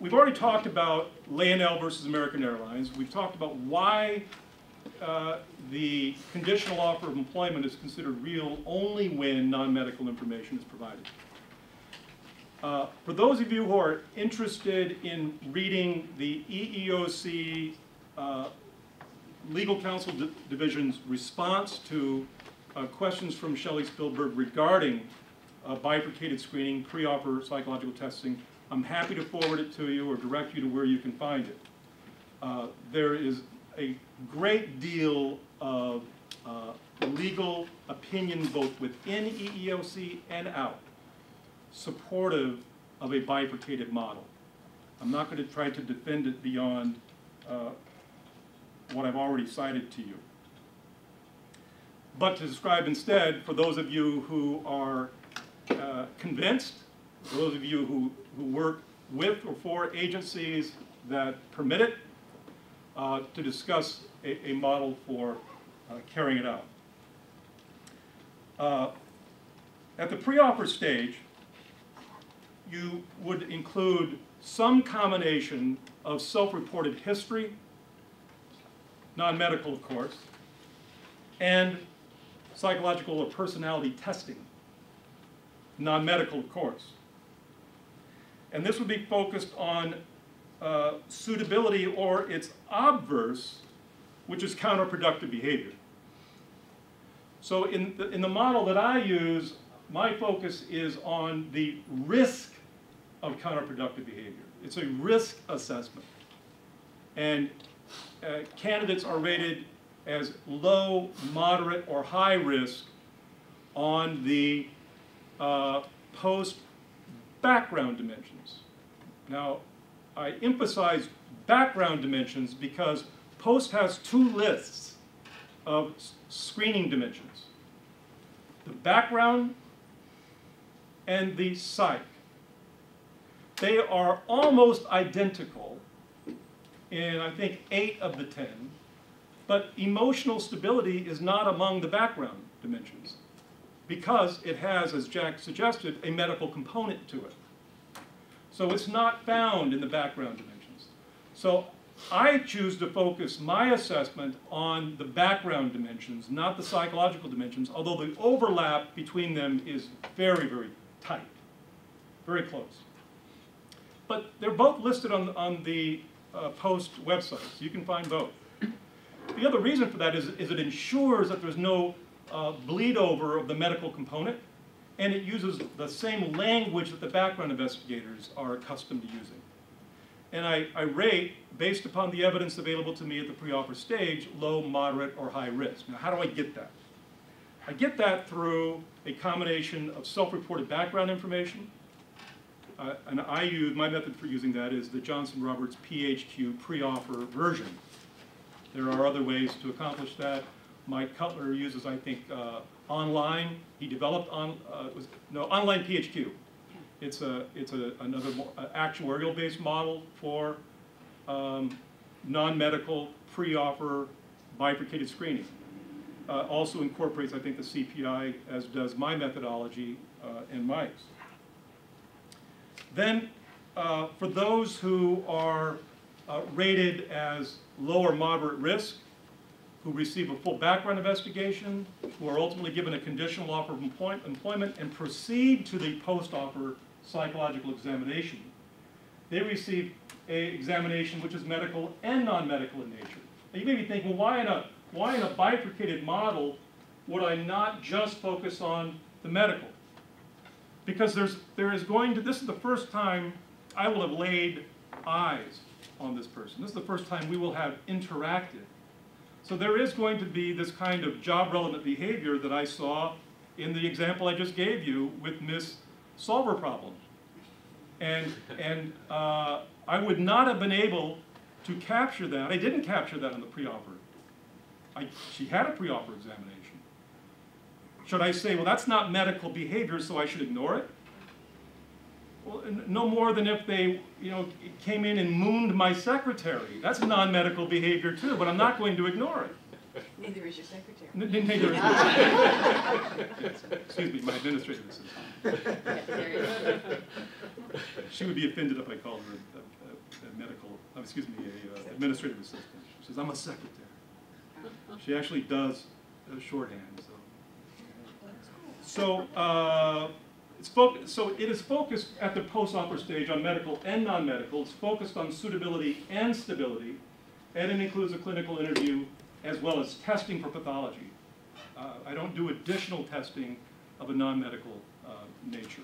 we've already talked about L&L versus American Airlines. We've talked about why the conditional offer of employment is considered real only when non-medical information is provided. For those of you who are interested in reading the EEOC Legal Counsel Division's response to questions from Shelley Spielberg regarding bifurcated screening, pre-offer psychological testing, I'm happy to forward it to you or direct you to where you can find it. There is a great deal of legal opinion both within EEOC and out supportive of a bifurcated model. I'm not going to try to defend it beyond what I've already cited to you. But to describe instead, for those of you who are convinced, for those of you who work with or for agencies that permit it, to discuss a model for carrying it out. At the pre-offer stage, you would include some combination of self-reported history, non-medical of course, and psychological or personality testing, non-medical of course. And this would be focused on suitability or its obverse, which is counterproductive behavior. So in the model that I use, my focus is on the risk of counterproductive behavior. It's a risk assessment. And candidates are rated as low, moderate, or high risk on the post-background dimensions. Now, I emphasize background dimensions because POST has two lists of screening dimensions: the background and the psych. They are almost identical in, I think, 8 of the 10, but emotional stability is not among the background dimensions because it has, as Jack suggested, a medical component to it. So it's not found in the background dimensions. So I choose to focus my assessment on the background dimensions, not the psychological dimensions, although the overlap between them is very, very tight, very close. But they're both listed on the POST website, so you can find both. The other reason for that is it ensures that there's no bleed over of the medical component, and it uses the same language that the background investigators are accustomed to using. And I rate, based upon the evidence available to me at the pre-offer stage, low, moderate, or high risk. Now, how do I get that? I get that through a combination of self-reported background information, and my method for using that is the Johnson-Roberts PHQ pre-offer version. There are other ways to accomplish that. Mike Cutler uses, I think, online. He developed online PHQ. It's another actuarial-based model for non-medical pre-offer bifurcated screening. Also incorporates, I think, the CPI, as does my methodology and Mike's. Then, for those who are rated as low or moderate risk, who receive a full background investigation, who are ultimately given a conditional offer of employment and proceed to the post-offer psychological examination, they receive an examination which is medical and non-medical in nature. Now you may be thinking, well, why in a bifurcated model would I not just focus on the medical? Because this is the first time I will have laid eyes on this person. This is the first time we will have interacted. So there is going to be this kind of job-relevant behavior that I saw in the example I just gave you with Miss Solver Problem. And I would not have been able to capture that. I didn't capture that in the pre-offer. She had a pre-offer examination. Should I say, well, that's not medical behavior, so I should ignore it? Well, no more than if they, came in and mooned my secretary. That's non-medical behavior too, but I'm not going to ignore it. Neither is your secretary. Neither is my excuse me, my administrative assistant. She would be offended if I called her administrative assistant. She says, I'm a secretary. She actually does shorthand. So it is focused at the post-offer stage on medical and non-medical. It's focused on suitability and stability, and it includes a clinical interview as well as testing for pathology. I don't do additional testing of a non-medical nature.